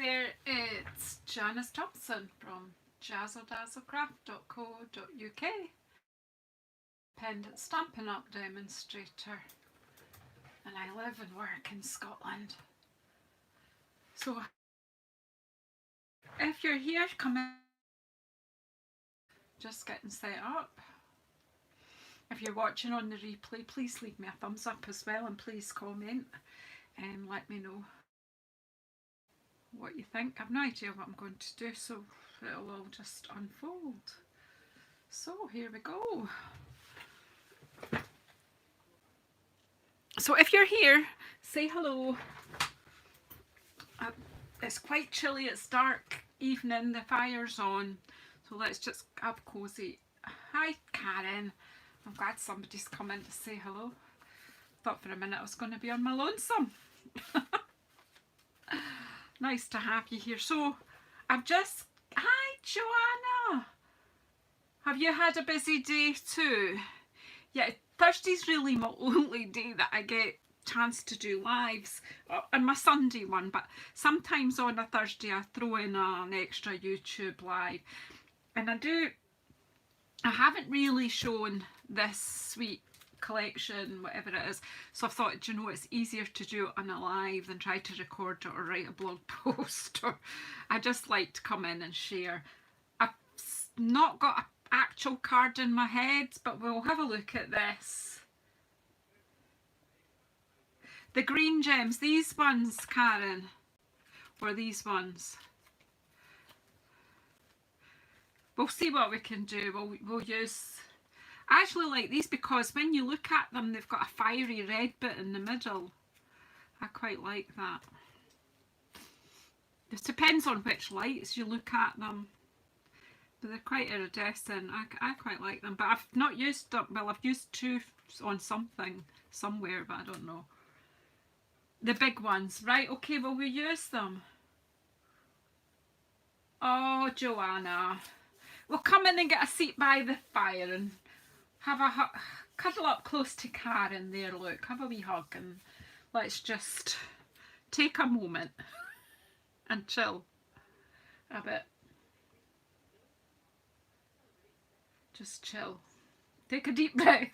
there, it's Janice Thompson from JazzleDazzleCraft.co.uk, independent Stampin' Up demonstrator, and I live and work in Scotland. So if you're here, come in, just getting set up. If you're watching on the replay, please leave me a thumbs up as well, and please comment and let me know what you think. I've no idea what I'm going to do, so it'll all just unfold. So here we go. So if you're here, say hello. It's quite chilly, it's dark evening, the fire's on, so let's just have cosy. Hi Karen, I'm glad somebody's come in to say hello. Thought for a minute I was going to be on my lonesome. Nice to have you here. So I've just, hi Joanna, have you had a busy day too? Yeah, Thursday's really my only day that I get chance to do lives, and my Sunday one, but sometimes on a Thursday I throw in an extra YouTube live, and I haven't really shown this sweet collection, whatever it is, so I thought, you know, it's easier to do it on a live than try to record it or write a blog post, or I just like to come in and share. I've not got an actual card in my head, but we'll have a look at this. The green gems, these ones, Karen, or these ones. We'll see what we can do. We'll use, I actually like these because when you look at them, they've got a fiery red bit in the middle. I quite like that. It depends on which lights you look at them, but they're quite iridescent. I quite like them, but I've not used them. Well, I've used two on something somewhere, but I don't know. The big ones, right? Okay, well, we use them. Oh, Joanna, we'll come in and get a seat by the fire and have a cuddle up close to Karen there. Look, have a wee hug, and let's just take a moment and chill a bit. Just chill. Take a deep breath.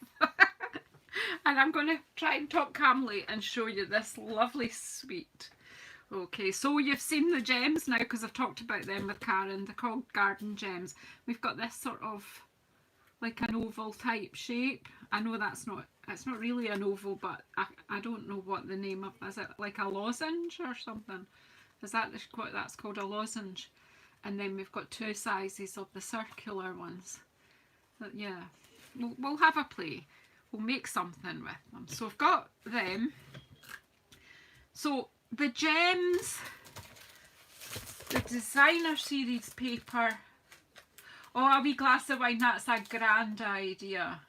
And I'm going to try and talk calmly and show you this lovely sweet. Okay, so you've seen the gems now because I've talked about them with Karen. They're called garden gems. We've got this sort of like an oval type shape. I know it's not really an oval, but I don't know what the name of, is it like a lozenge or something? Is that what that's called, a lozenge? And then we've got two sizes of the circular ones. But yeah, we'll have a play. We'll make something with them. So I've got them. So the gems, the designer series paper. Oh, a wee glass of wine, that's a grand idea.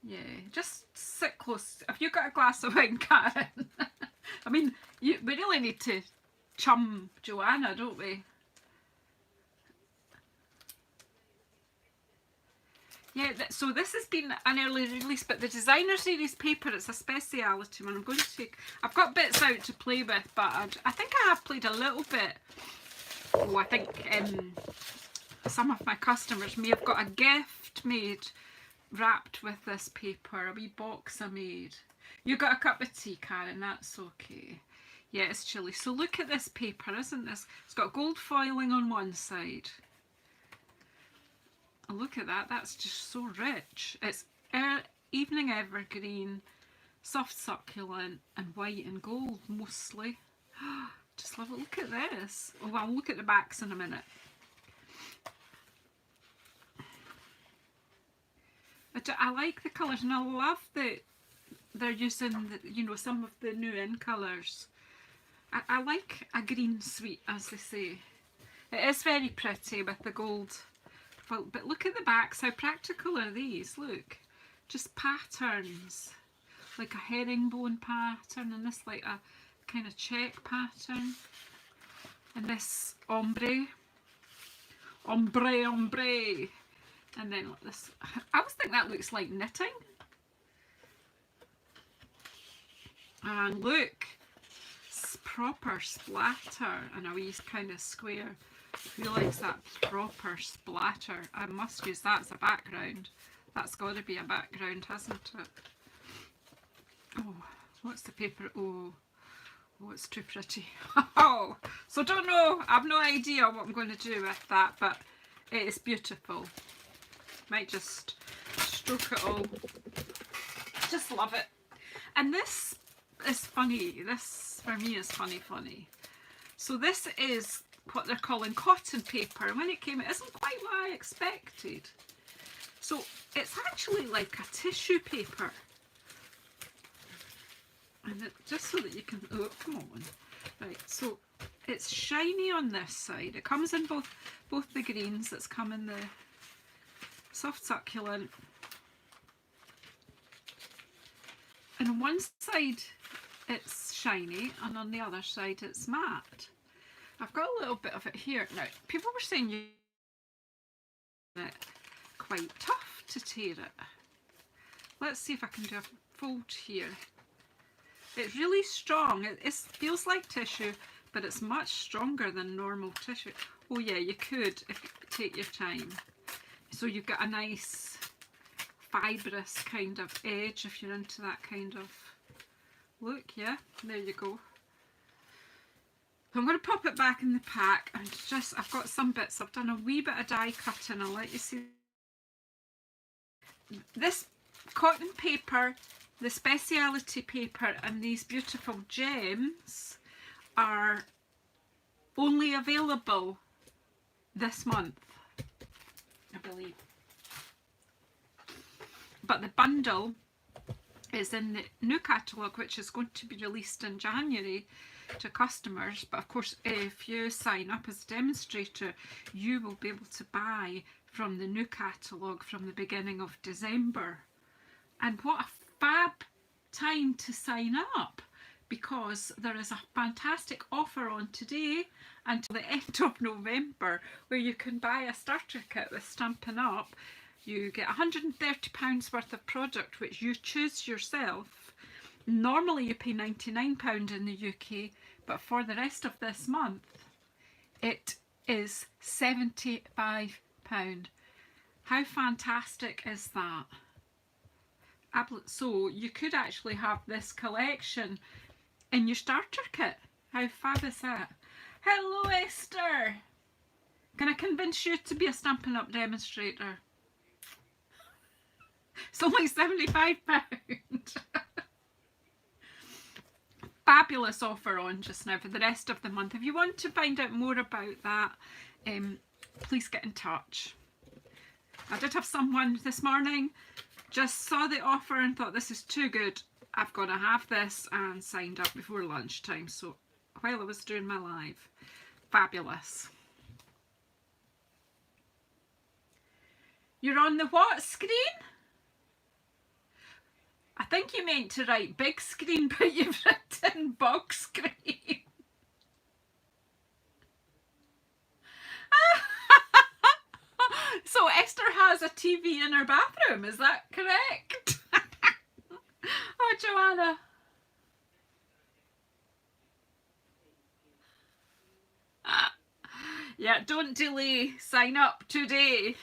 Yeah, just sit close. Have you got a glass of wine, Karen? I mean, we really need to chum Joanna, don't we? Yeah, so this has been an early release, but the designer series paper, it's a speciality one. I'm going to take, I've got bits out to play with, but I think I have played a little bit. Oh, I think some of my customers may have got a gift made wrapped with this paper, a wee box I made. You got a cup of tea, Karen, that's okay. Yeah, it's chilly. So look at this paper, isn't this? It's got gold foiling on one side. Oh, look at that, that's just so rich. It's evening evergreen, soft succulent, and white and gold mostly. Just love it. Look at this. Oh, well, I'll look at the backs in a minute. I like the colours, and I love that they're using you know, some of the new in colours. I like a green sweet, as they say. It is very pretty with the gold. But look at the backs, how practical are these? Look, just patterns, like a herringbone pattern, and this like a kind of check pattern, and this ombre, and then like this. I always think that looks like knitting. And look, proper splatter and a wee kind of square. Who likes that proper splatter? I must use that as a background. That's got to be a background, hasn't it? Oh, what's the paper? Oh, it's too pretty. Oh, so don't know. I've no idea what I'm going to do with that, but it is beautiful. Might just stroke it all. Just love it. And this is funny. This for me is funny. So this is what they're calling cotton paper, and when it came, it isn't quite what I expected. So it's actually like a tissue paper, and just so that you can, oh come on, right, so it's shiny on this side. It comes in both the greens. It's come in the soft succulent, and on one side it's shiny and on the other side it's matte. I've got a little bit of it here. Now, people were saying you it quite tough to tear it. Let's see if I can do a fold here. It's really strong. It feels like tissue, but it's much stronger than normal tissue. Oh yeah, you could if you take your time. So you've got a nice fibrous kind of edge if you're into that kind of look. Yeah, there you go. I'm going to pop it back in the pack, and just, I've got some bits, I've done a wee bit of die cutting, I'll let you see. This cotton paper, the speciality paper, and these beautiful gems are only available this month, I believe. But the bundle is in the new catalogue, which is going to be released in January to customers. But of course, if you sign up as a demonstrator, you will be able to buy from the new catalogue from the beginning of December. And what a fab time to sign up, because there is a fantastic offer on today until the end of November where you can buy a starter kit with Stampin' Up. You get £130 worth of product which you choose yourself. Normally you pay £99 in the UK, but for the rest of this month it is £75. How fantastic is that? So you could actually have this collection in your starter kit. How fab is that? Hello Esther! Can I convince you to be a Stampin' Up demonstrator? It's only £75. Fabulous offer on just now for the rest of the month. If you want to find out more about that, please get in touch. I did have someone this morning just saw the offer and thought, this is too good, I've got to have this, and signed up before lunchtime, so while I was doing my live. Fabulous. You're on the what screen? I think you meant to write big screen, but you've written bog screen. So Esther has a TV in her bathroom, is that correct? Oh, Joanna. Yeah, don't delay. Sign up today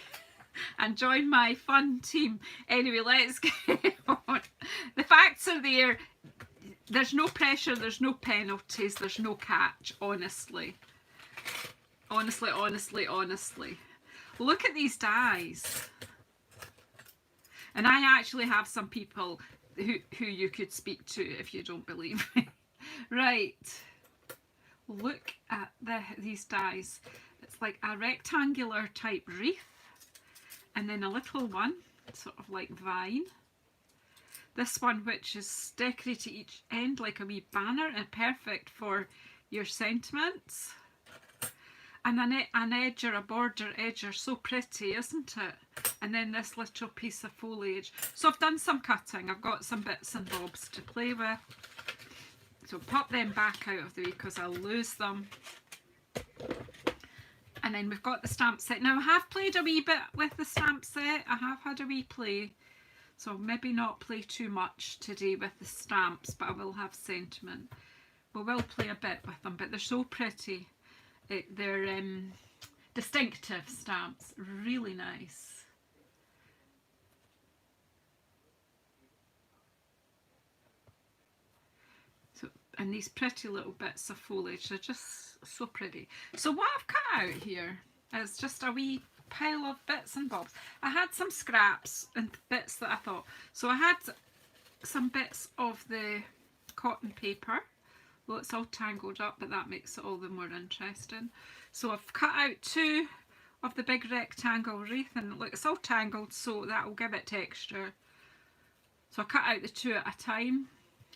and join my fun team. Anyway, let's get on. The facts are there. There's no pressure, there's no penalties, there's no catch, honestly. Honestly, honestly, honestly. Look at these dies. And I actually have some people who you could speak to if you don't believe me. Right. Look at these dies. It's like a rectangular type wreath, and then a little one, sort of like vine. This one which is decorated each end like a wee banner and perfect for your sentiments. And an edge or a border edge are so pretty, isn't it? And then this little piece of foliage. So I've done some cutting. I've got some bits and bobs to play with. So pop them back out of the way because I'll lose them. And then we've got the stamp set. Now I have played a wee bit with the stamp set. I have had a wee play. So maybe not play too much today with the stamps, but I will have sentiment. we will play a bit with them, but they're so pretty. They're distinctive stamps, really nice. So, and these pretty little bits of foliage, they're just so pretty. So what I've cut out here is just a wee pile of bits and bobs. I had some scraps and bits that I thought, so I had some bits of the cotton paper. Well, it's all tangled up, but that makes it all the more interesting. So I've cut out 2 of the big rectangle wreath, and look, it's all tangled, so that will give it texture. So I cut out the 2 at a time,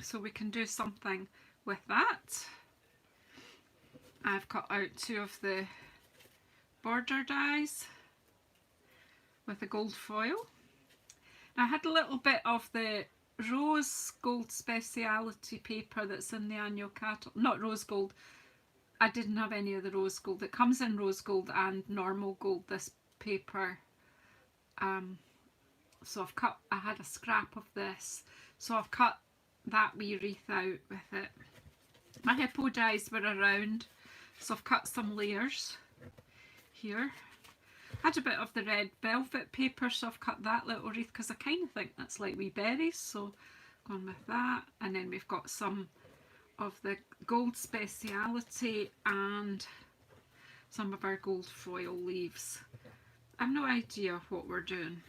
so we can do something with that. I've cut out 2 of the border dies with the gold foil. I had a little bit of the rose gold speciality paper that's in the annual catalogue. Not rose gold, I didn't have any of the rose gold. It comes in rose gold and normal gold, this paper. So I had a scrap of this, so I've cut that wee wreath out with it. My hippo dies were around, so I've cut some layers here. I had a bit of the red velvet paper, so I've cut that little wreath because I kind of think that's like wee berries, so going with that. And then we've got some of the gold speciality and some of our gold foil leaves. I've no idea what we're doing.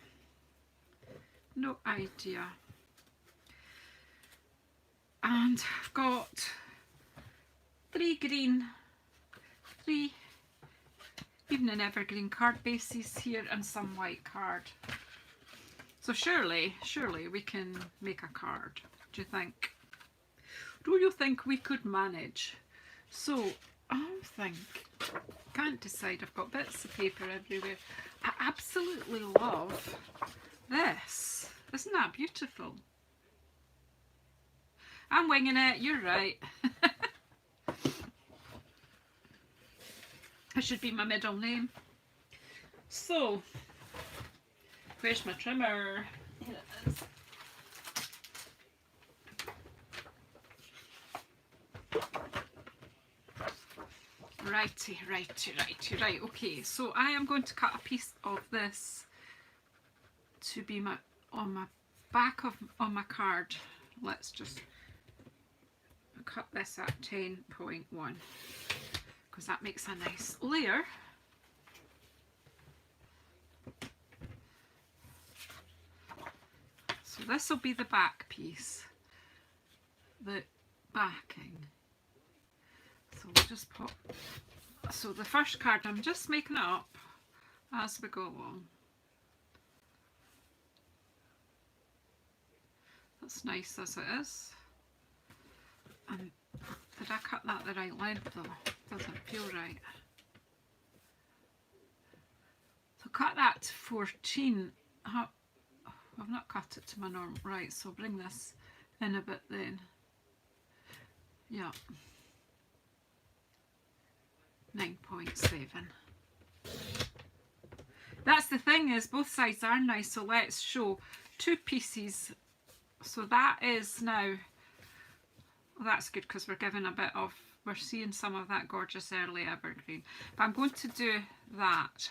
No idea. And I've got 3 evening evergreen card bases here and some white card. So surely we can make a card. Do you think? Do you think we could manage? So I think, can't decide. I've got bits of paper everywhere. I absolutely love this. Isn't that beautiful? I'm winging it, you're right. That should be my middle name. So, where's my trimmer? Here it is. Righty. Okay, so I am going to cut a piece of this to be on my back on my card. Let's just cut this at 10.1 because that makes a nice layer. So this will be the back piece, the backing. So we'll just pop. So the first card, I'm just making it up as we go along. That's nice as it is. And did I cut that the right length though? Doesn't feel right. So cut that to 14. I've not cut it to my normal. Right, so bring this in a bit then. Yeah. 9.7. That's the thing, is both sides are nice, so let's show 2 pieces. So that is now, well, that's good because we're giving a bit of, we're seeing some of that gorgeous early evergreen. But I'm going to do that.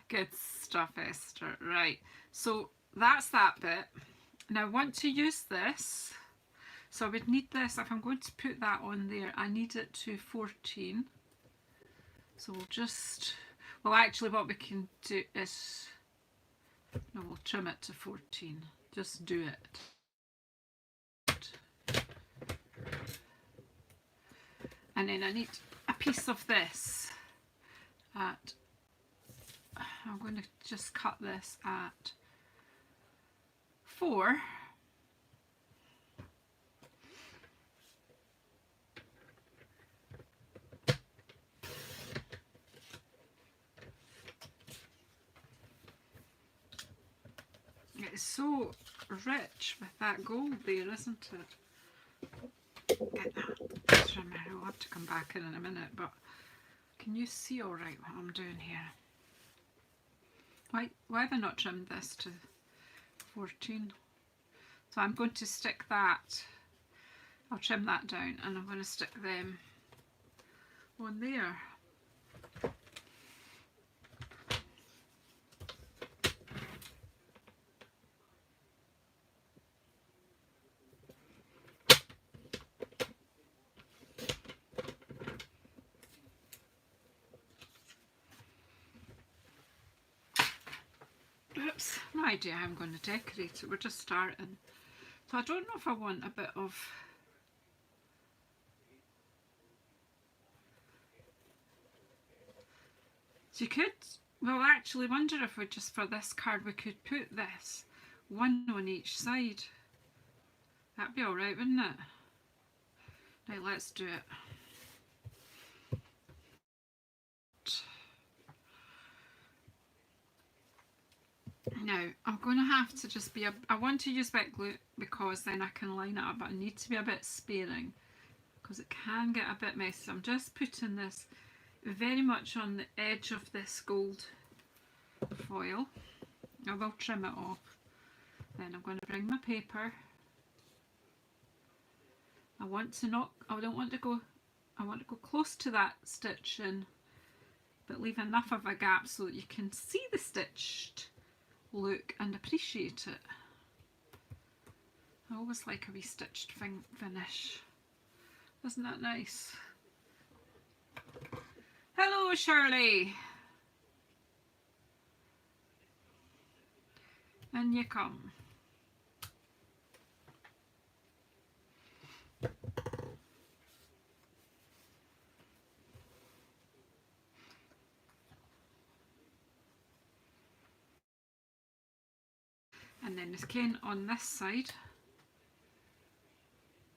Good stuff, Esther. Right, so that's that bit. Now I want to use this, so I would need this. If I'm going to put that on there, I need it to 14. So we'll just, well actually what we can do is, no, we'll trim it to 14. Just do it. And then I need a piece of this at, I'm going to just cut this at 4. It's so rich with that gold there, isn't it? Get that trimmer. I'll have to come back in a minute, but can you see all right what I'm doing here? Why have I not trimmed this to 14. So I'm going to stick that, I'll trim that down and I'm going to stick them on there. Oops, no idea how I'm going to decorate it, we're just starting. So I don't know if I want a bit of so you could, well actually wonder if we just for this card we could put this one on each side. That'd be alright, wouldn't it? Right, let's do it. Now, I'm going to have to just be, I want to use wet glue because then I can line it up, but I need to be a bit sparing because it can get a bit messy. So I'm just putting this very much on the edge of this gold foil. I will trim it off. Then I'm going to bring my paper. I want to not, I don't want to go, I want to go close to that stitching, but leave enough of a gap so that you can see the stitched look and appreciate it. I always like a wee stitched finish. Isn't that nice? Hello Shirley! In you come. And then again on this side,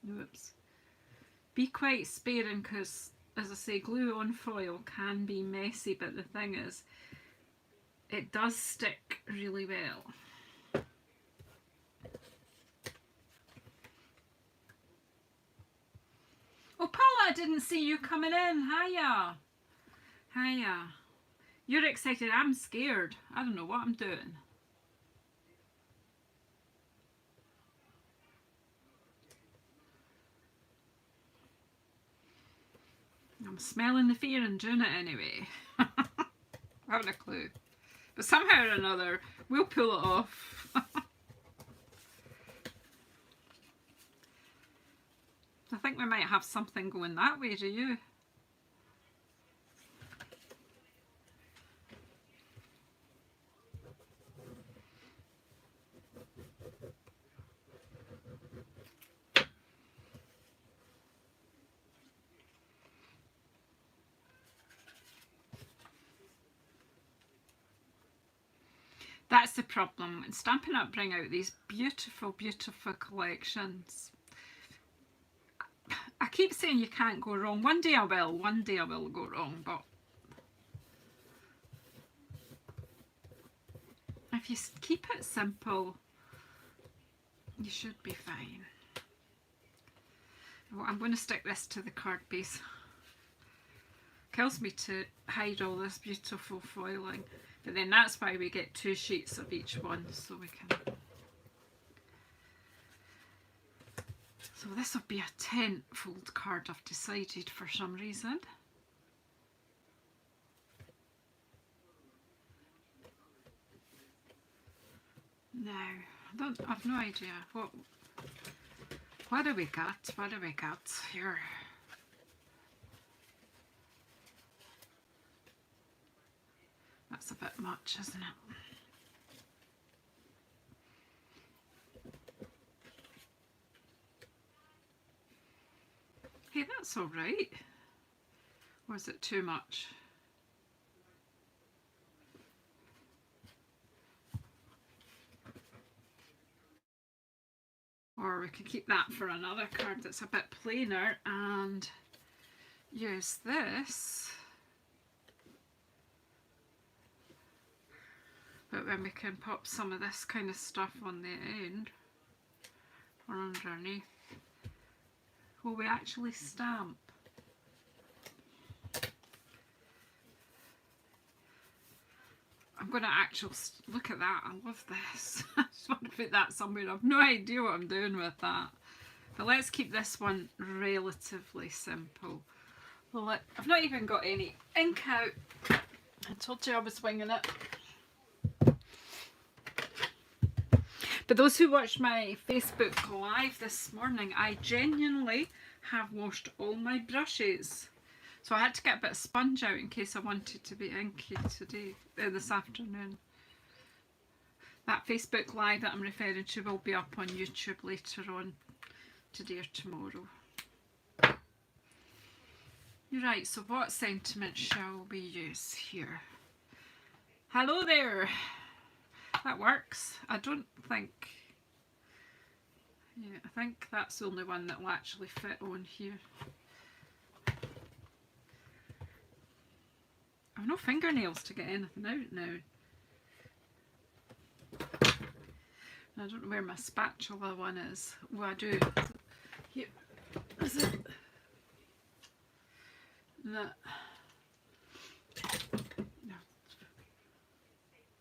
whoops, be quite sparing because as I say, glue on foil can be messy, but the thing is it does stick really well. Oh Paula, I didn't see you coming in. Hiya. Hiya. You're excited, I'm scared. I don't know what I'm doing. I'm smelling the fear and doing it anyway. I haven't a clue. But somehow or another, we'll pull it off. I think we might have something going that way, do you? That's the problem. When Stampin' Up bring out these beautiful, beautiful collections, I keep saying you can't go wrong. One day I will go wrong, but if you keep it simple, you should be fine. Well, I'm going to stick this to the card base. Kills me to hide all this beautiful foiling. But then that's why we get 2 sheets of each one, so we can. So this will be a 10-fold card, I've decided for some reason. Now, I've no idea. What do we got? What do we got here? That's a bit much, isn't it? Hey, that's all right. Or is it too much? Or we could keep that for another card that's a bit plainer and use this. But then we can pop some of this kind of stuff on the end or underneath. Will we actually stamp? I'm going to actually look at that. I love this. I just want to put that somewhere. I've no idea what I'm doing with that. But let's keep this one relatively simple. Well, I've not even got any ink out. I told you I was winging it. But those who watched my Facebook Live this morning, I genuinely have washed all my brushes. So I had to get a bit of sponge out in case I wanted to be inky today, this afternoon. That Facebook Live that I'm referring to will be up on YouTube later on today or tomorrow. Right, so what sentiment shall we use here? Hello there. That works. I don't think... Yeah, I think that's the only one that will actually fit on here. I've no fingernails to get anything out now. I don't know where my spatula one is. Well, I do. Here. Is it? No.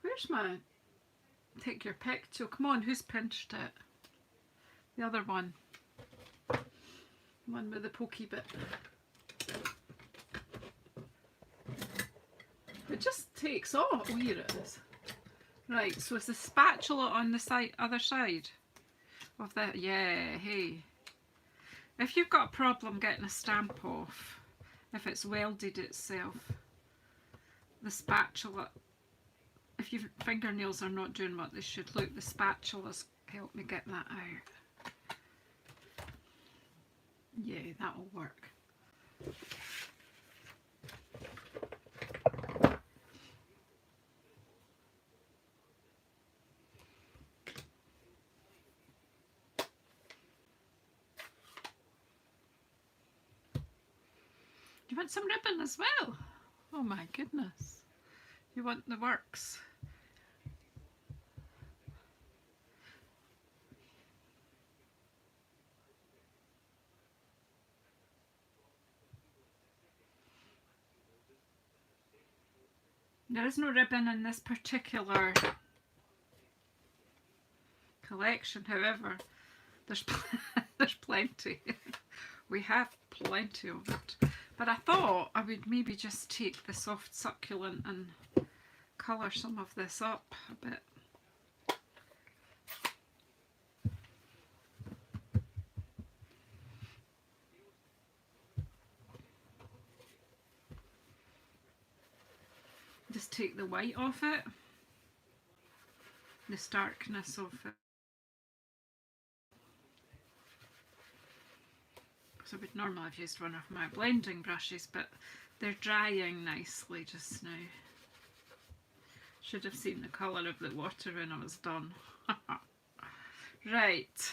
Where's my... Take your pick tool. Come on, who's pinched it? The other one. One with the pokey bit. It just takes off. Oh, here it is. Right, so is the spatula on the other side of the... Yeah, hey. If you've got a problem getting a stamp off, if it's welded itself, the spatula, if your fingernails are not doing what they should, look, the spatula's helped me get that out. Yeah, that'll work. You want some ribbon as well? Oh my goodness. You want the works. There is no ribbon in this particular collection, however, there's plenty. We have plenty of it. But I thought I would maybe just take the soft succulent and colour some of this up a bit. Just take the white off it, the starkness of it. So I would normally have used one of my blending brushes, but they're drying nicely just now. Should have seen the colour of the water when I was done. Right.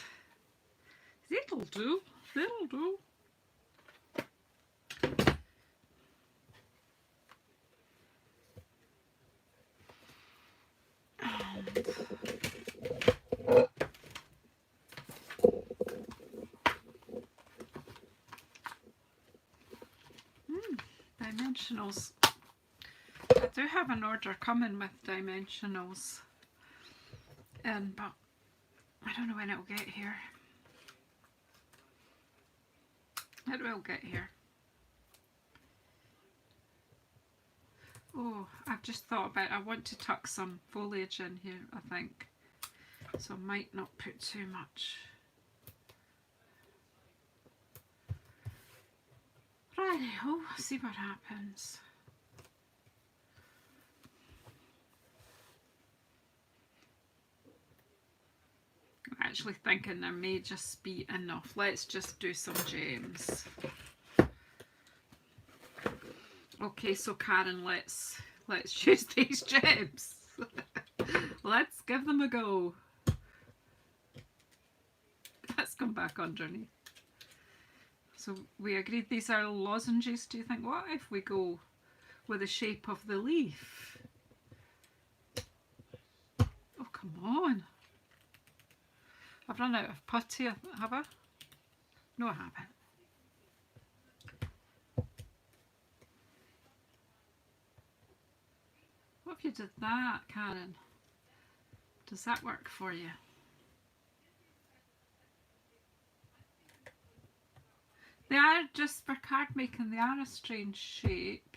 That'll do. That'll do. Dimensionals. I do have an order coming with dimensionals, but I don't know when it'll get here. It will get here. Oh, I've just thought about it. I want to tuck some foliage in here, I think. So I might not put too much. Righty-ho, see what happens. I'm actually thinking there may just be enough. Let's just do some gems. Okay, so Karen, let's use these gems. Let's give them a go. Let's come back underneath. So we agreed these are lozenges. Do you think, what if we go with the shape of the leaf? Oh, come on. I've run out of putty, have I? No, I haven't. What have you you did that, Karen. Does that work for you? They are, just for card making, they are a strange shape.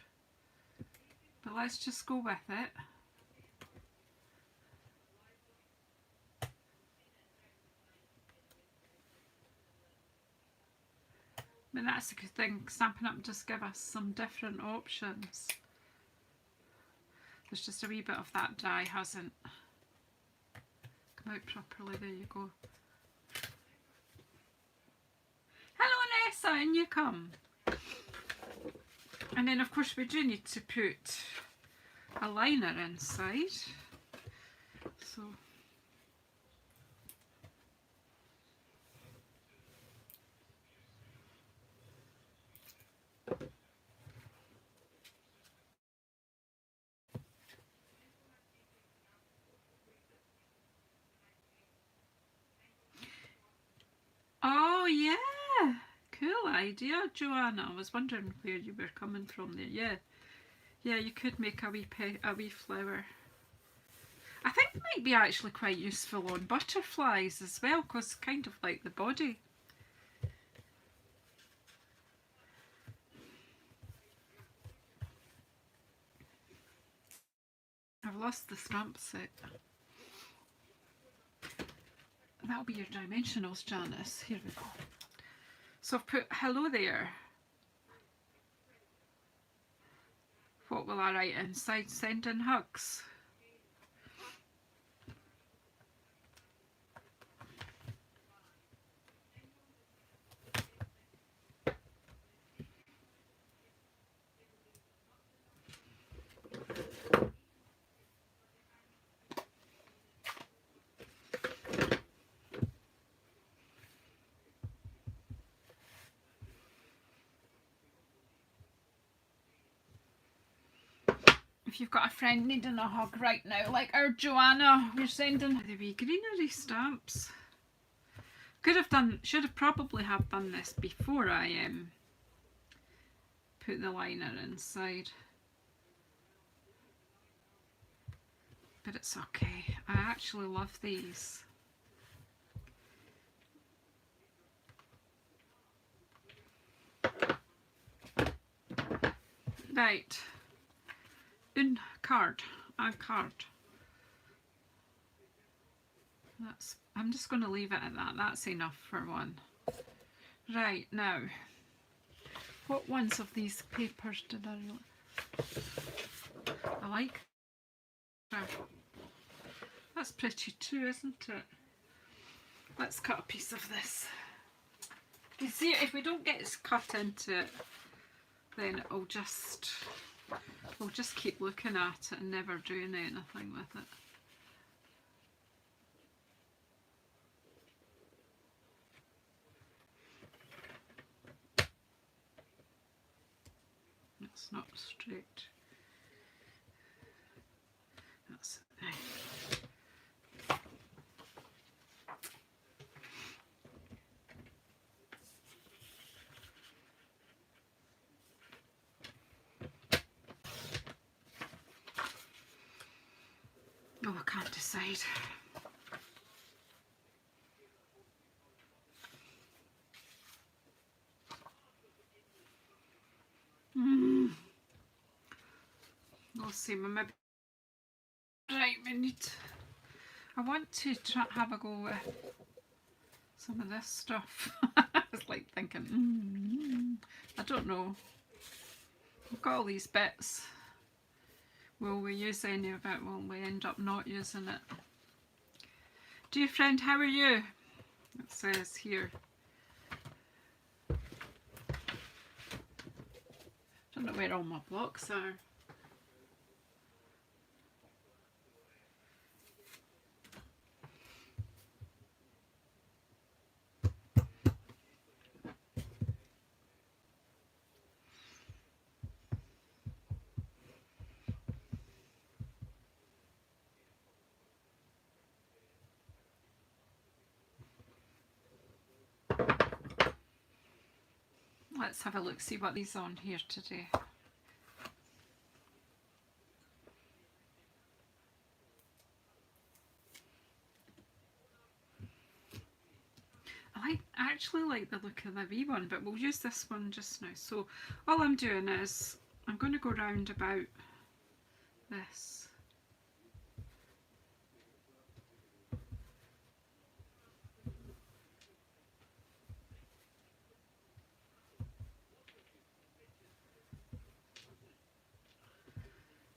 But let's just go with it. I mean, that's a good thing. Stampin' Up! Just give us some different options. There's just a wee bit of that die hasn't come out properly. There you go. Hello Nessa, in you come. And then of course we do need to put a liner inside. So oh yeah, cool idea, Joanna. I was wondering where you were coming from there. Yeah, you could make a wee flower. I think it might be actually quite useful on butterflies as well, because kind of like the body. I've lost the stamp set. That'll be your dimensionals, Janice. Here we go. So I've put hello there. What will I write inside? Sending hugs. If you've got a friend needing a hug right now, like our Joanna, we're sending the wee greenery stamps. Should have probably have done this before I put the liner inside. But it's okay. I actually love these. Right. A card. I'm just going to leave it at that. That's enough for one. Right, now, what ones of these papers did I like? That's pretty too, isn't it? Let's cut a piece of this. You see, if we don't get it cut into it, then we'll just keep looking at it and never doing anything with it. It's not straight. That's it. Oh, I can't decide. We'll see. Maybe right. I want to have a go with some of this stuff. I was like thinking, I don't know. We've got all these bits. Will we use any of it? Will we end up not using it? Dear friend, how are you? It says here. Don't know where all my blocks are. Let's have a look, see what these are on here today. actually like the look of the wee one, but we'll use this one just now. So all I'm doing is I'm going to go round about this.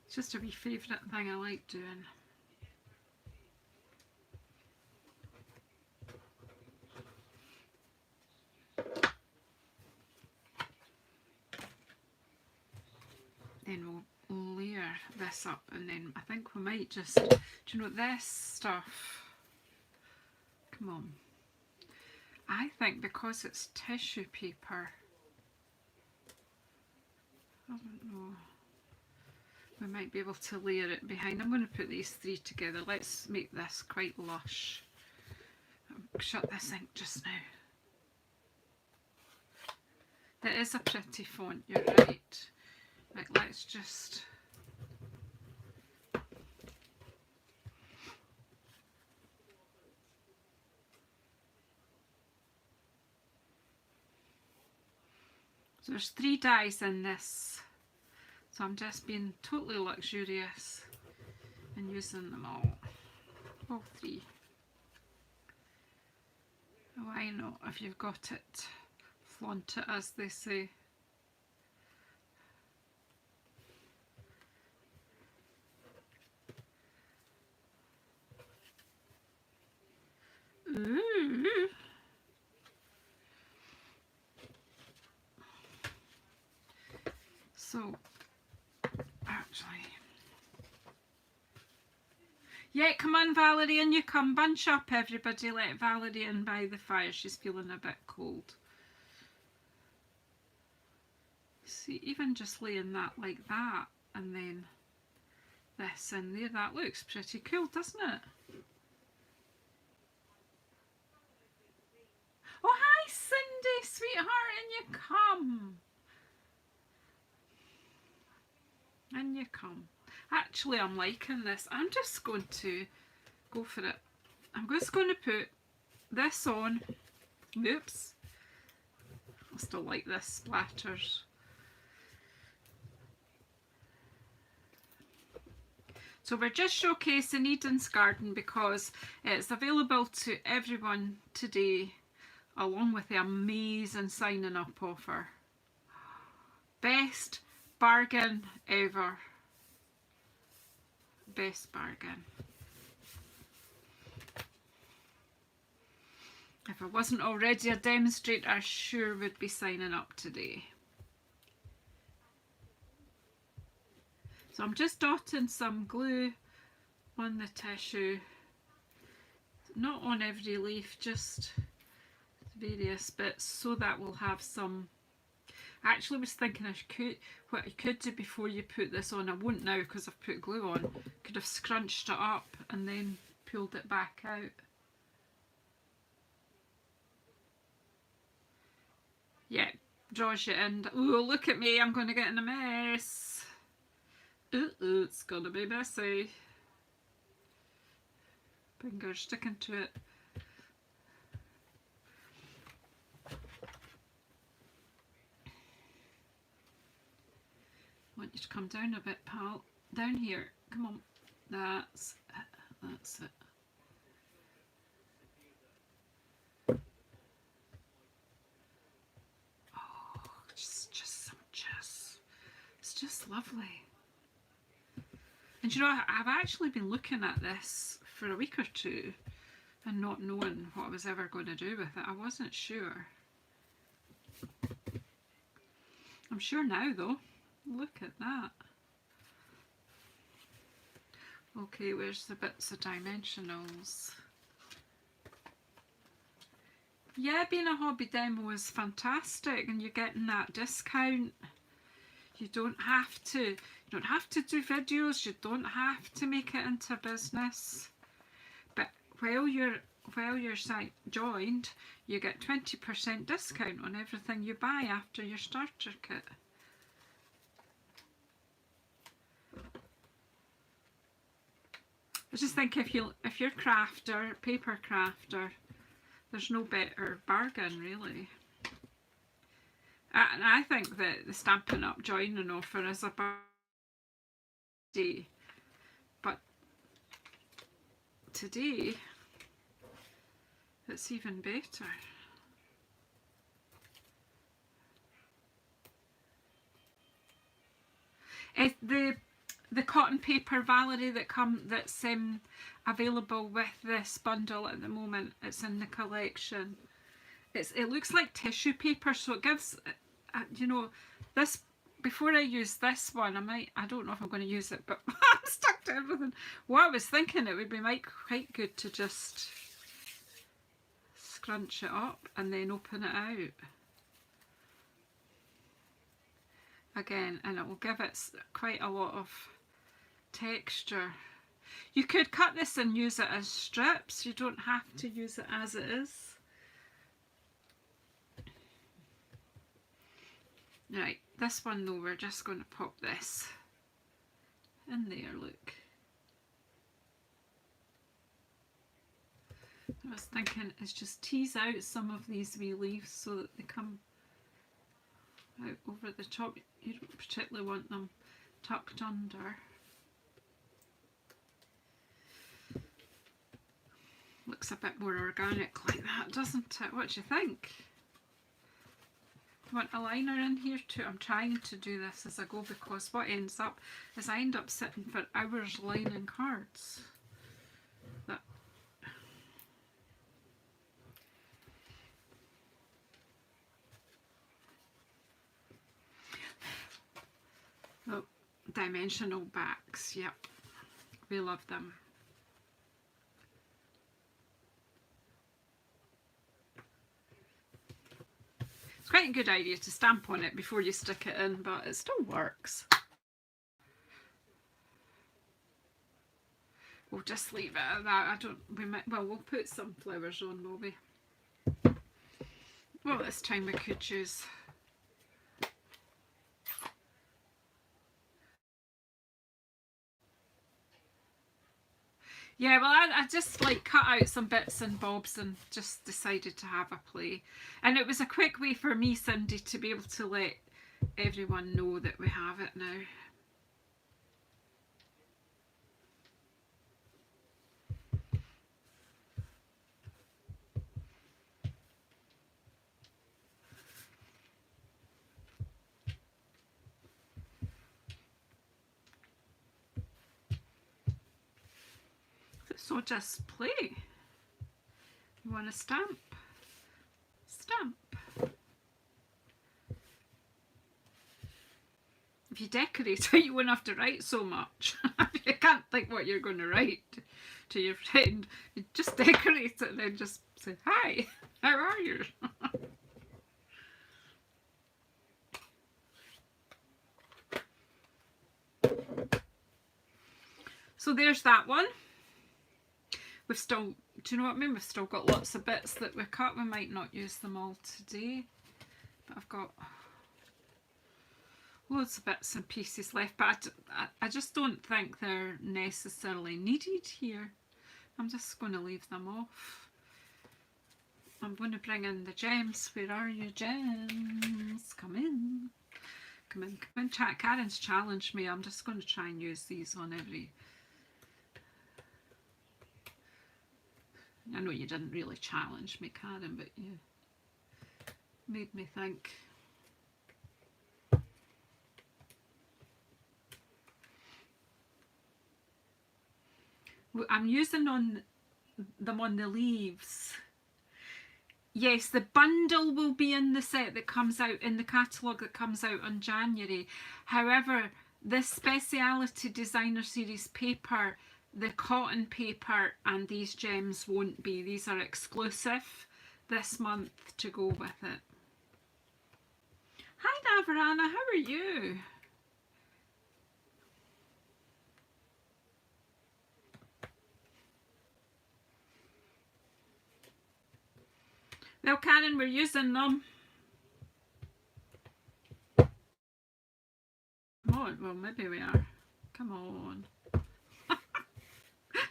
It's just a wee favourite thing I like doing. Then we'll layer this up, and then I think we might just, do you know, this stuff, come on, I think because it's tissue paper, I don't know, we might be able to layer it behind. I'm going to put these three together. Let's make this quite lush. I'll shut this ink just now. It is a pretty font, you're right. Right, let's just... So there's 3 dies in this. So I'm just being totally luxurious and using them all 3. Why not? If you've got it, flaunt it, as they say. Ooh. So, actually, yeah, come on Valerie, and you come, bunch up everybody, let Valerie in by the fire, she's feeling a bit cold. See, even just laying that like that, and then this in there, that looks pretty cool, doesn't it? Oh, hi Cindy, sweetheart, and you come. And you come. Actually, I'm liking this. I'm just going to go for it. I'm just going to put this on. Oops. I still like this splatters. So we're just showcasing Eden's Garden because it's available to everyone today, along with the amazing signing up offer. Best bargain ever. Best bargain. If I wasn't already a demonstrator, I sure would be signing up today. So I'm just dotting some glue on the tissue, not on every leaf, just various bits, so that we'll have some. I actually was thinking what I could do before you put this on. I won't now because I've put glue on. Could have scrunched it up and then pulled it back out. Yeah, draws you in. Oh, look at me, I'm going to get in a mess. Ooh, it's going to be messy. Fingers sticking to it. I want you to come down a bit, pal. Down here. Come on. That's it. That's it. Oh, just sumptuous. It's just lovely. And you know, I've actually been looking at this for a week or two and not knowing what I was ever going to do with it. I wasn't sure. I'm sure now though. Look at that. Okay, where's the bits of dimensionals? Yeah, being a hobby demo is fantastic, and you're getting that discount. You don't have to do videos, you don't have to make it into business. But while you're joined, you get 20% discount on everything you buy after your starter kit. I just think if you're a crafter, paper crafter, There's no better bargain, really. And I think that the Stampin' Up! Joining offer is a birthday, but today it's even better. The cotton paper Valerie that's available with this bundle at the moment. It's in the collection. It looks like tissue paper, so it gives, you know, this. Before I use this one, I don't know if I'm going to use it, but I'm stuck to everything. What I was thinking, it would be quite good to just scrunch it up and then open it out again, and it will give it quite a lot of texture. You could cut this and use it as strips. You don't have to use it as it is. Right, this one though, we're just going to pop this in there, look. I was thinking is just tease out some of these wee leaves so that they come out over the top. You don't particularly want them tucked under. Looks a bit more organic like that, doesn't it? What do you think? Want a liner in here too? I'm trying to do this as I go, because what ends up is I end up sitting for hours lining cards. That oh, dimensional backs, yep, we love them. It's quite a good idea to stamp on it before you stick it in, but it still works. We'll just leave it at that. We'll put some flowers on, will we? Well, this time we could use yeah, well, I just like cut out some bits and bobs and just decided to have a play. And it was a quick way for me, Cindy, to be able to let everyone know that we have it now. So just play. You want to stamp? Stamp. If you decorate it, you won't have to write so much. If you can't think what you're going to write to your friend, you just decorate it and then just say, hi, how are you? So there's that one. We've still, do you know what I mean? We've still got lots of bits that we cut. We might not use them all today, but I've got loads of bits and pieces left, but I just don't think they're necessarily needed here. I'm just going to leave them off. I'm going to bring in the gems. Where are you, gems? Come in. Come in, come in. Chat. Karen's challenged me. I'm just going to try and use these on every... I know you didn't really challenge me, Karen, but you made me think. I'm using them on the leaves. Yes, the bundle will be in the set that comes out, in the catalogue that comes out on January. However, this Speciality Designer Series paper, the cotton paper and these gems won't be. These are exclusive this month to go with it. Hi Navarana, how are you? Well, Karen, we're using them. Come on, well maybe we are. Come on.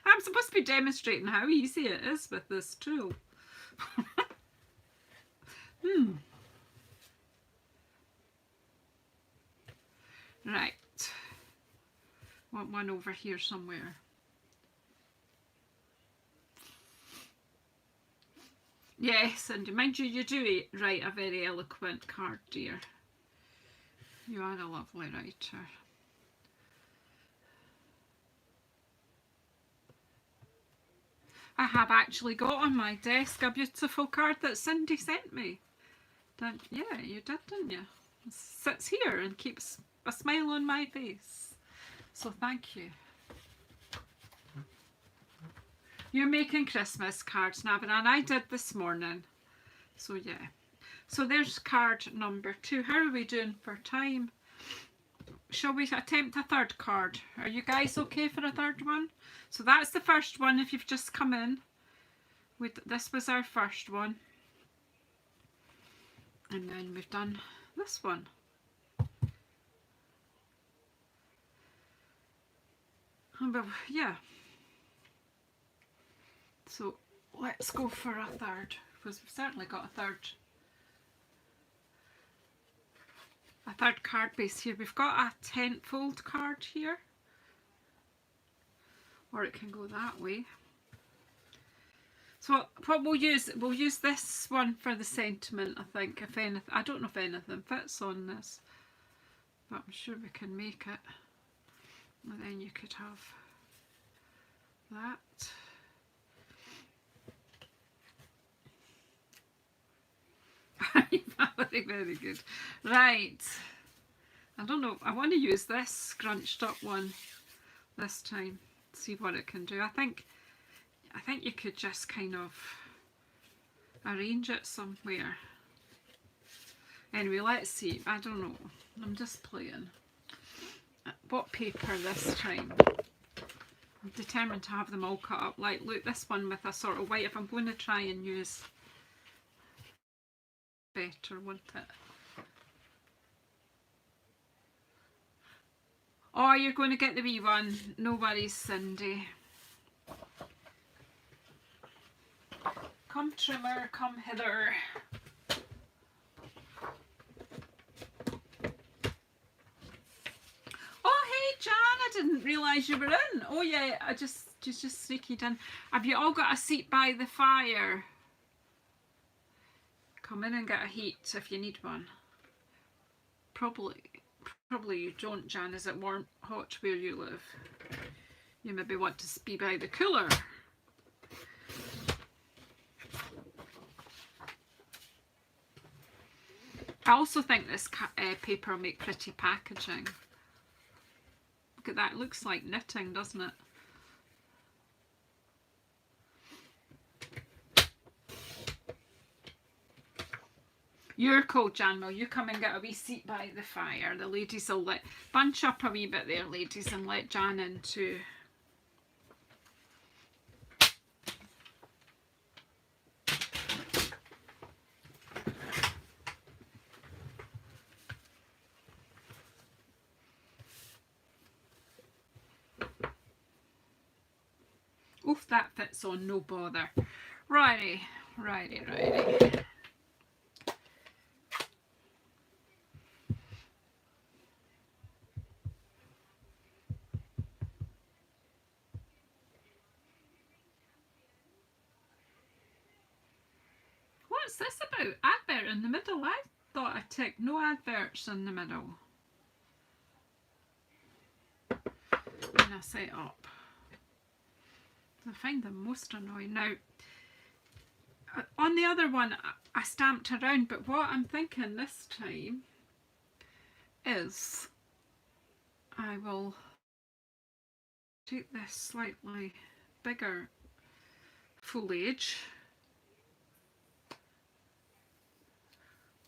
I'm supposed to be demonstrating how easy it is with this tool. Right. Want one over here somewhere. Yes, and mind you, you do write a very eloquent card, dear. You are a lovely writer. I have actually got on my desk a beautiful card that Cindy sent me. Yeah, you did, didn't you? It sits here and keeps a smile on my face. So thank you. You're making Christmas cards, Navin, and I did this morning. So yeah. So there's card number 2. How are we doing for time? Shall we attempt a third card? Are you guys okay for a third one? So that's the first one if you've just come in. This was our first one. And then we've done this one. But yeah. So let's go for a third, because we've certainly got a third card base here. We've got a 10-fold card here, or it can go that way. So what we'll use this one for the sentiment, I think. If anything, I don't know if anything fits on this, but I'm sure we can make it. And then you could have that. Very, very good. Right. I don't know. I want to use this scrunched up one this time. See what it can do. I think you could just kind of arrange it somewhere. Anyway, let's see. I don't know. I'm just playing. What paper this time? I'm determined to have them all cut up. Like, look, this one with a sort of white. If I'm going to try and use better, won't it? Oh, you're going to get the wee one. No worries, Cindy. Come trimmer, come hither. Oh, hey Jan, I didn't realise you were in. Oh yeah, you just sneaked in. Have you all got a seat by the fire? Come in and get a heat if you need one. Probably you don't, Jan. Is it warm, hot where you live? You maybe want to be by the cooler. I also think this paper will make pretty packaging. Look at that, it looks like knitting, doesn't it? You're cold, Jan. Will you come and get a wee seat by the fire? The ladies will bunch up a wee bit there, ladies, and let Jan in too. Oof, that fits on, no bother. Righty. What's this about? Advert in the middle? I thought I ticked no adverts in the middle when I set up. I find them most annoying. Now, on the other one, I stamped around, but what I'm thinking this time is I will take this slightly bigger foliage.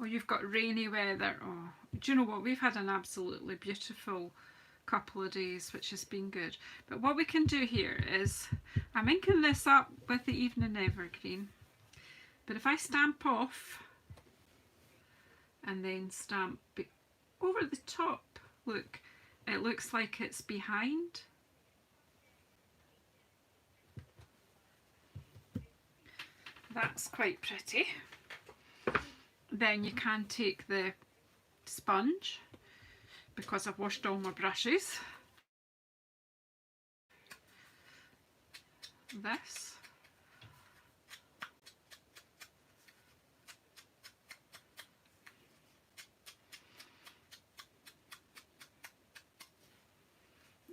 Oh, you've got rainy weather. Oh, do you know what? We've had an absolutely beautiful couple of days, which has been good. But what we can do here is, I'm inking this up with the Evening Evergreen, but if I stamp off and then stamp over the top, look, it looks like it's behind. That's quite pretty. Then you can take the sponge, because I've washed all my brushes. This.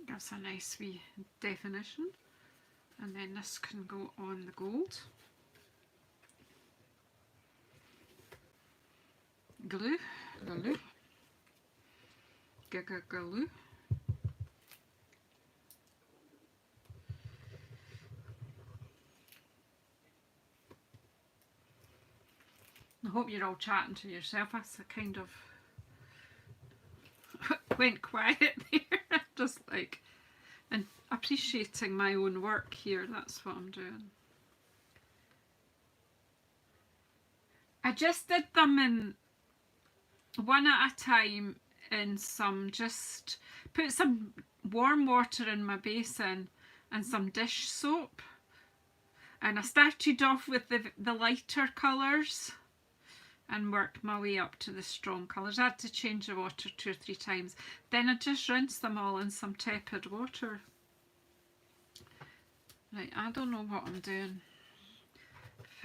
Gives a nice wee definition. And then this can go on the gold. Glue, glue, glue. I hope you're all chatting to yourself. That's a kind of went quiet there. Just like, and appreciating my own work here. That's what I'm doing. I just did them in one at a time in some, just put some warm water in my basin and some dish soap, and I started off with the lighter colours and worked my way up to the strong colours. I had to change the water 2 or 3 times. Then I just rinsed them all in some tepid water. Right, I don't know what I'm doing.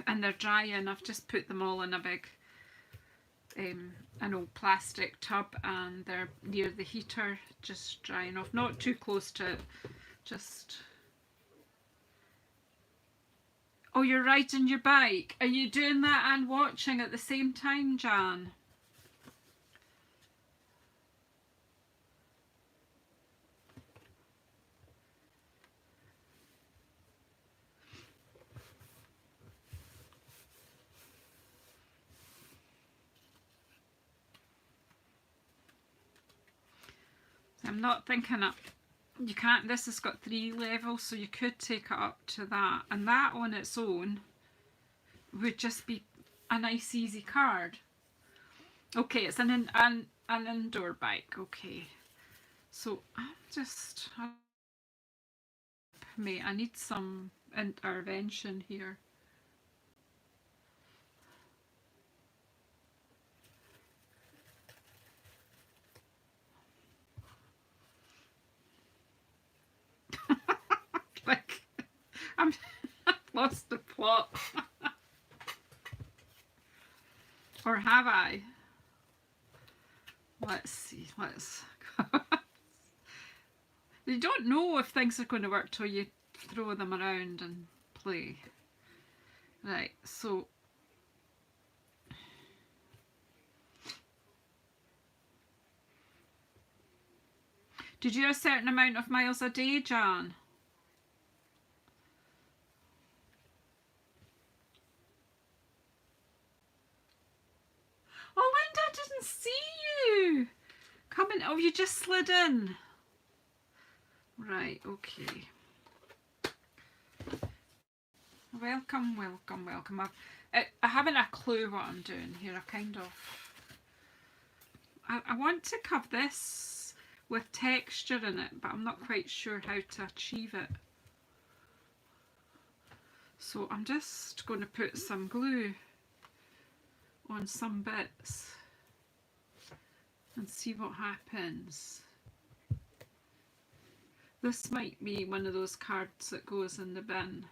And they're drying. I've just put them all in a big an old plastic tub, and they're near the heater, just drying off. Not too close to it, just... Oh, you're riding your bike. Are you doing that and watching at the same time, Jan? I'm not thinking up. You can't, this has got 3 levels, so you could take it up to that. And that on its own would just be a nice easy card. Okay, it's an indoor bike. Okay. So I'm just, mate, I need some intervention here. Like, I've lost the plot. Or have I? Let's see. Let's. You don't know if things are going to work till you throw them around and play. Right, so did you do a certain amount of miles a day, Jan? Oh, Linda, I didn't see you. Come in. Oh, you just slid in. Right, okay. Welcome, welcome, welcome. I haven't a clue what I'm doing here. I kind of... I want to cover this with texture in it, but I'm not quite sure how to achieve it. So I'm just going to put some glue on some bits and see what happens. This might be one of those cards that goes in the bin,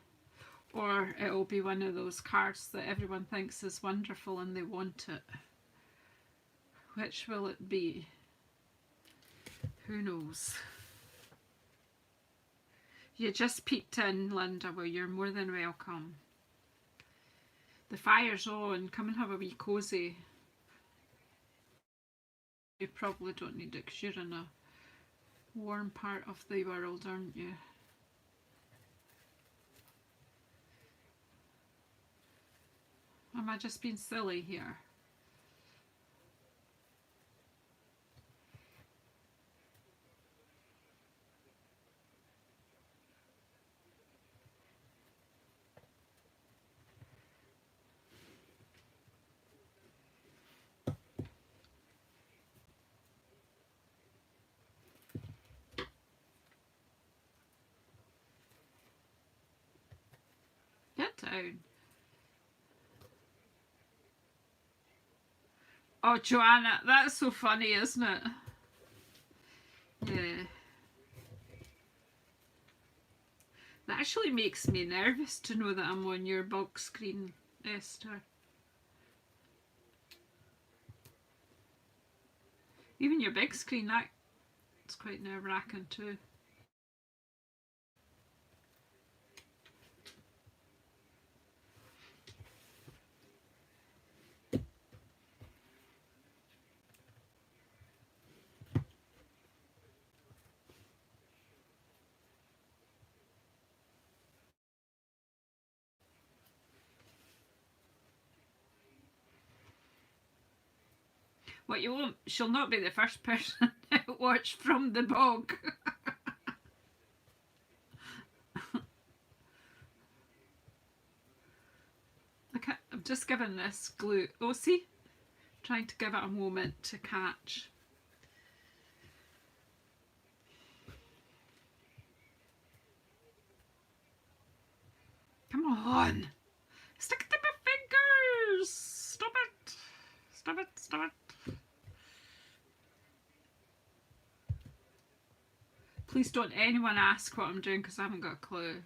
or it'll be one of those cards that everyone thinks is wonderful and they want it. Which will it be? Who knows? You just peeked in, Linda. Well, you're more than welcome. The fire's on. Come and have a wee cosy. You probably don't need it because you're in a warm part of the world, aren't you? Am I just being silly here? Get down. Oh, Joanna, that's so funny, isn't it? Yeah. That actually makes me nervous to know that I'm on your bulk screen, Esther. Even your big screen, that's quite nerve-wracking too. What you won't, she'll not be the first person to watch from the bog. Look, I'm just giving this glue. Oh, see? Trying to give it a moment to catch. Come on. Stick it to my fingers. Stop it. Stop it. Stop it. Please don't anyone ask what I'm doing because I haven't got a clue.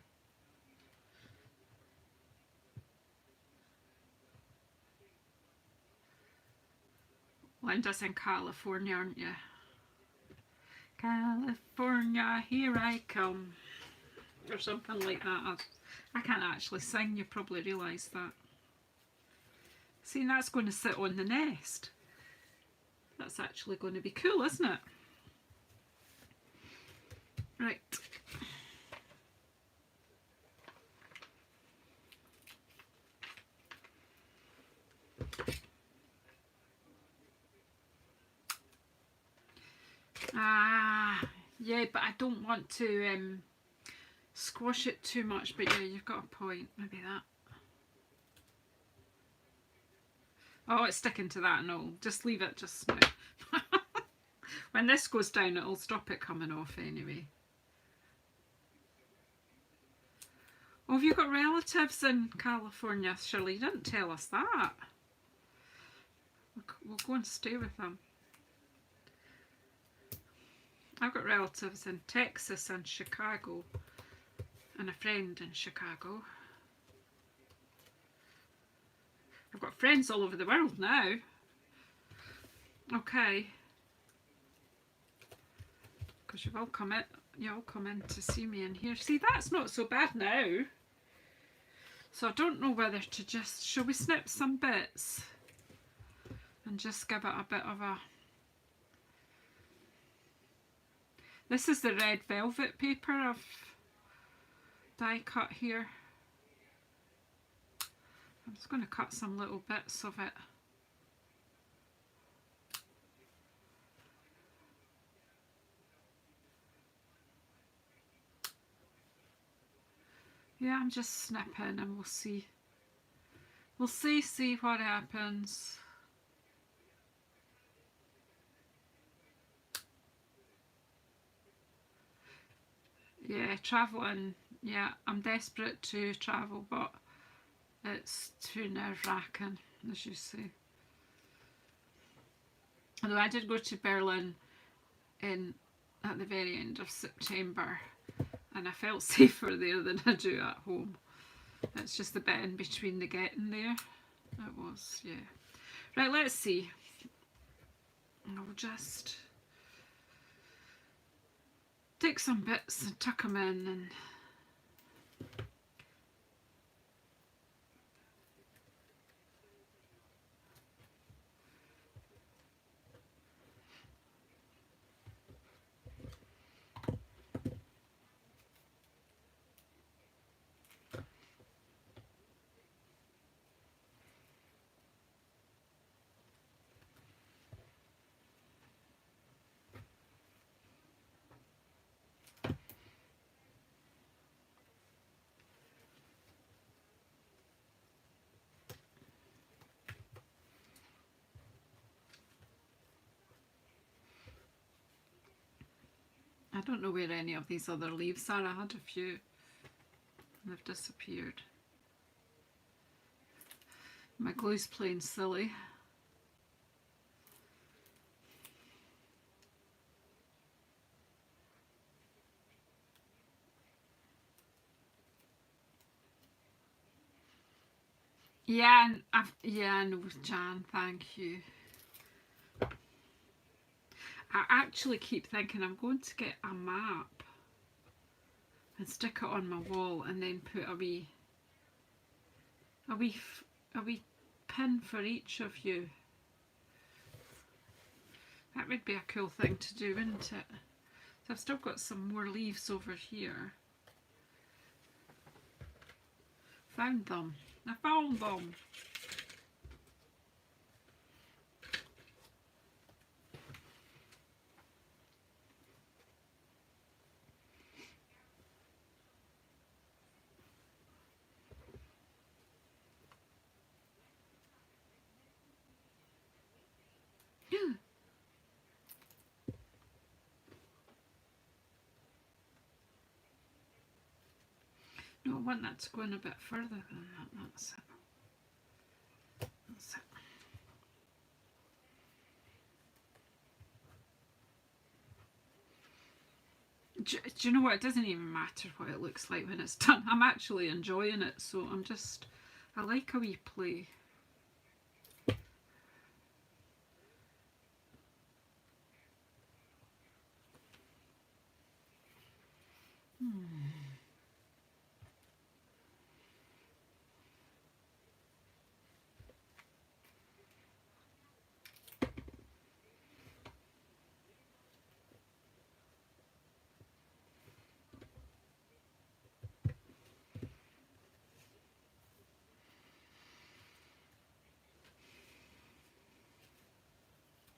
Linda's in California, aren't you? California, here I come. Or something like that. I can't actually sing, you probably realise that. See, that's going to sit on the nest. That's actually going to be cool, isn't it? Right. Yeah, but I don't want to squash it too much, but yeah, you've got a point. Maybe that. Oh, it's sticking to that. No, just leave it just now. When this goes down, it'll stop it coming off anyway. Oh, have you got relatives in California, Shirley? You didn't tell us that. We'll go and stay with them. I've got relatives in Texas and Chicago, and a friend in Chicago. I've got friends all over the world now. Okay. Because you all come in to see me in here. See, that's not so bad now. So I don't know whether to just, shall we snip some bits and just give it a bit of a, this is the red velvet paper I've die cut here. I'm just going to cut some little bits of it. Yeah, I'm just snipping and we'll see. We'll see what happens. Yeah, travelling. Yeah, I'm desperate to travel, but it's too nerve-wracking, as you say. Although I did go to Berlin at the very end of September, and I felt safer there than I do at home. It's just the bit in between the getting there. It was, yeah. Right, let's see. I'll just take some bits and tuck them in and I don't know where any of these other leaves are. I had a few and they've disappeared. My glue's playing silly. Yeah, and yeah, no, Jan, thank you. I actually keep thinking I'm going to get a map and stick it on my wall, and then put a wee, a wee pin for each of you. That would be a cool thing to do, wouldn't it? So I've still got some more leaves over here. Found them. I found them. No, I want that to go in a bit further than that. That's it. That's it. Do you know what? It doesn't even matter what it looks like when it's done. I'm actually enjoying it, so I like a wee play.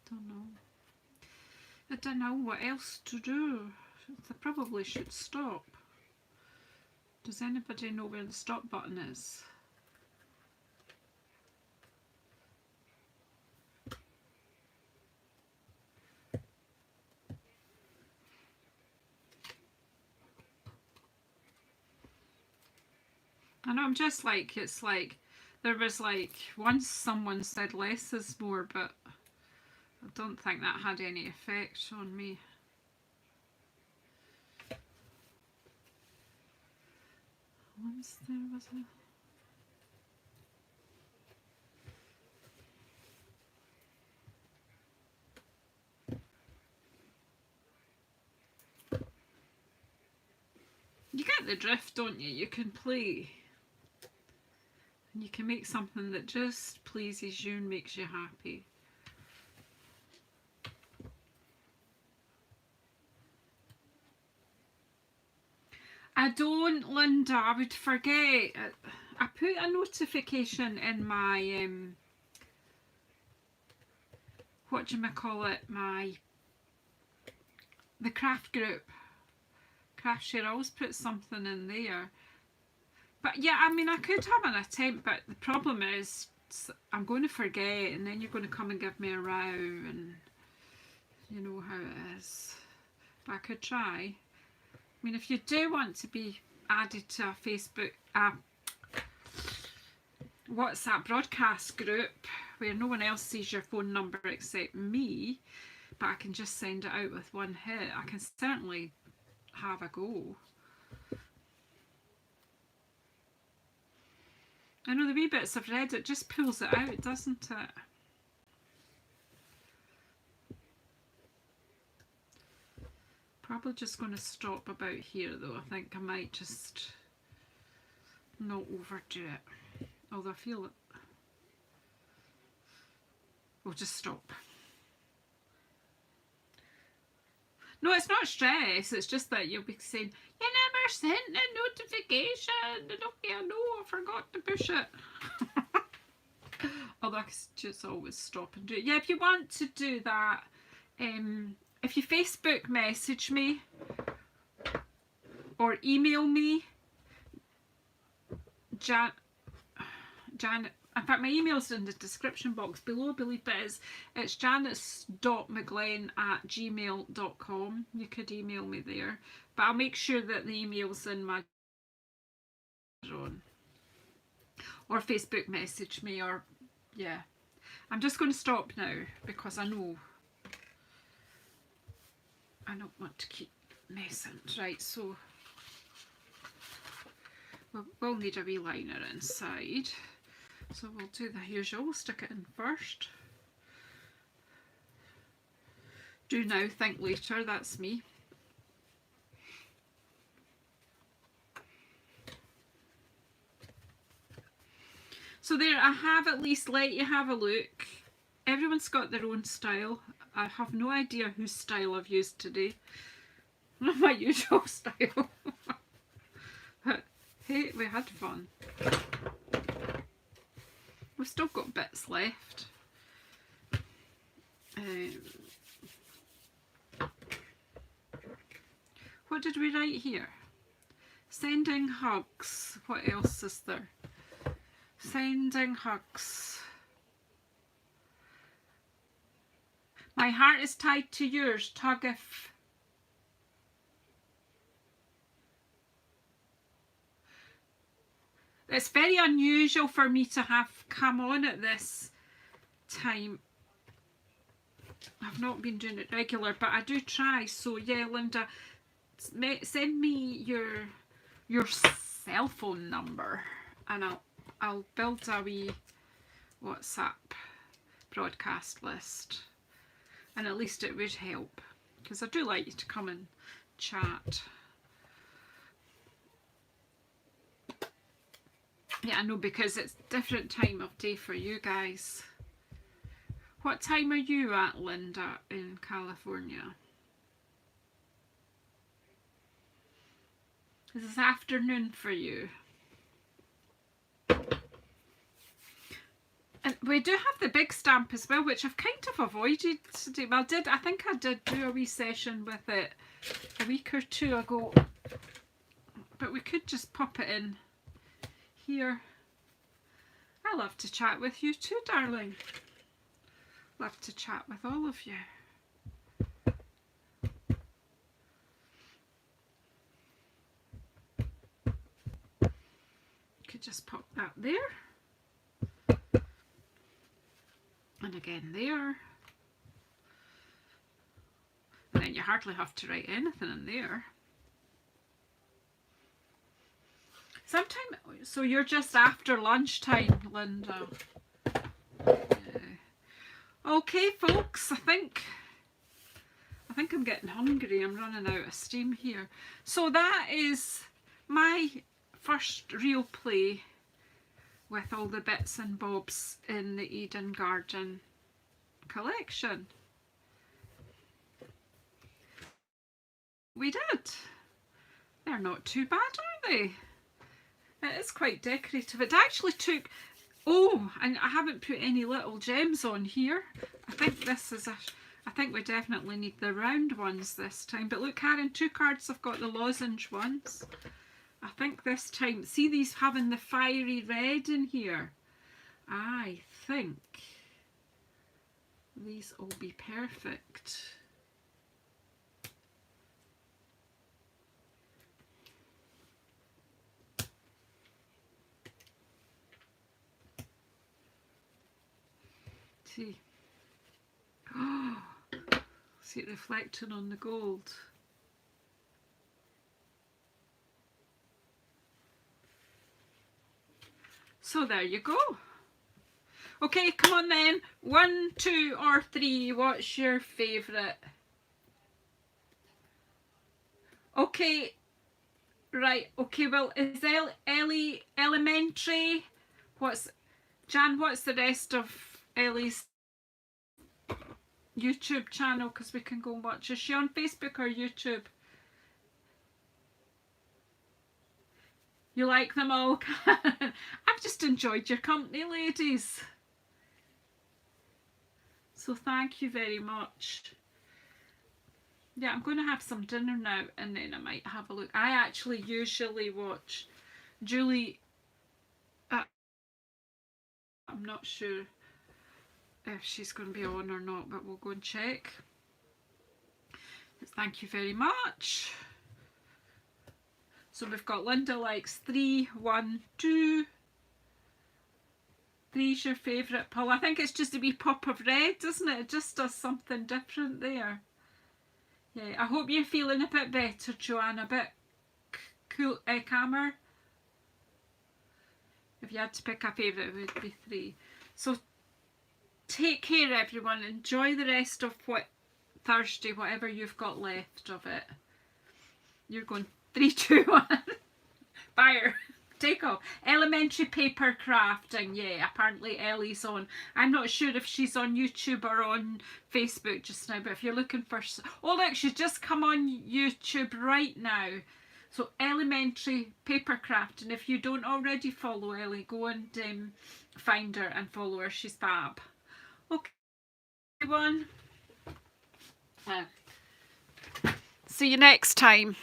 Don't know. I don't know what else to do. I probably should stop. Does anybody know where the stop button is? I know, I'm just like, it's like, there was like, once someone said less is more, but I don't think that had any effect on me. Once there was a... You get the drift, don't you? You can play. And you can make something that just pleases you and makes you happy. I don't, Linda. I would forget. I put a notification in my the craft group, craft share. I always put something in there. But yeah, I mean, I could have an attempt, but the problem is I'm going to forget, and then you're going to come and give me a row, and you know how it is. But I could try. I mean, if you do want to be added to a Facebook, WhatsApp broadcast group where no one else sees your phone number except me, but I can just send it out with one hit, I can certainly have a go. I know the wee bits I've read, it just pulls it out, doesn't it? Probably just going to stop about here though. I think I might just not overdo it. Although I feel it. We'll just stop. No, it's not stress. It's just that you'll be saying, you never sent a notification. And okay, I know, I forgot to push it. Although I can just always stop and do it. Yeah, if you want to do that, if you Facebook message me or email me, Janet, in fact my email's in the description box below, I believe it is. It's janice.mcglen@gmail.com. You could email me there, but I'll make sure that the email's in my own. Or Facebook message me, or yeah. I'm just going to stop now because I know I don't want to keep messing. Right, so we'll need a wee liner inside. So we'll do the usual, we'll stick it in first. Do now, think later, that's me. So there, I have at least let you have a look. Everyone's got their own style. I have no idea whose style I've used today. Not my usual style. But hey, we had fun. We've still got bits left. What did we write here? Sending hugs. What else is there? Sending hugs. My heart is tied to yours. Tug if. It's very unusual for me to have come on at this time. I've not been doing it regular, but I do try. So yeah, Linda, send me your cell phone number, and I'll build a wee WhatsApp broadcast list, and at least it would help, because I do like you to come and chat. Yeah, I know, because it's different time of day for you guys. What time are you at, Linda, in California? Is this afternoon for you? And we do have the big stamp as well, which I've kind of avoided today. Well, I think I did do a wee session with it a week or two ago, but we could just pop it in here. I love to chat with you too, darling. Love to chat with all of you. Could just pop that there. And again there. And then you hardly have to write anything in there. Sometime, so you're just after lunchtime, Linda. Okay, folks, I think I'm getting hungry. I'm running out of steam here. So that is my first real play with all the bits and bobs in the Eden Garden collection. We did. They're not too bad, are they? It is quite decorative. It actually took, oh, and I haven't put any little gems on here. I think this is I think we definitely need the round ones this time. But look, Karen, 2 cards have got the lozenge ones. I think this time, see these having the fiery red in here? I think these will be perfect. See. Oh, see it reflecting on the gold. So there you go. Okay, come on then. 1, 2 or 3. What's your favourite? Okay. Right. Okay, well, is Ellie elementary? Jan, what's the rest of Ellie's YouTube channel? Because we can go and watch. Is she on Facebook or YouTube? You like them all? I've just enjoyed your company, ladies. So thank you very much. Yeah, I'm going to have some dinner now and then I might have a look. I actually usually watch Julie. I'm not sure if she's going to be on or not, but we'll go and check. Thank you very much. So we've got Linda likes 3, 1, 2. 3's your favourite, Paul. I think it's just a wee pop of red, isn't it? It just does something different there. Yeah, I hope you're feeling a bit better, Joanne. A bit cool, calmer. If you had to pick a favourite, it would be 3. So take care, everyone. Enjoy the rest of Thursday, whatever you've got left of it. You're going 3, 2, 1. Fire. Take off. Elementary paper crafting. Yeah, apparently Ellie's on. I'm not sure if she's on YouTube or on Facebook just now, but if you're looking for... Oh, look, she's just come on YouTube right now. So elementary paper crafting. If you don't already follow Ellie, go and find her and follow her. She's fab. Okay, everyone. See you next time.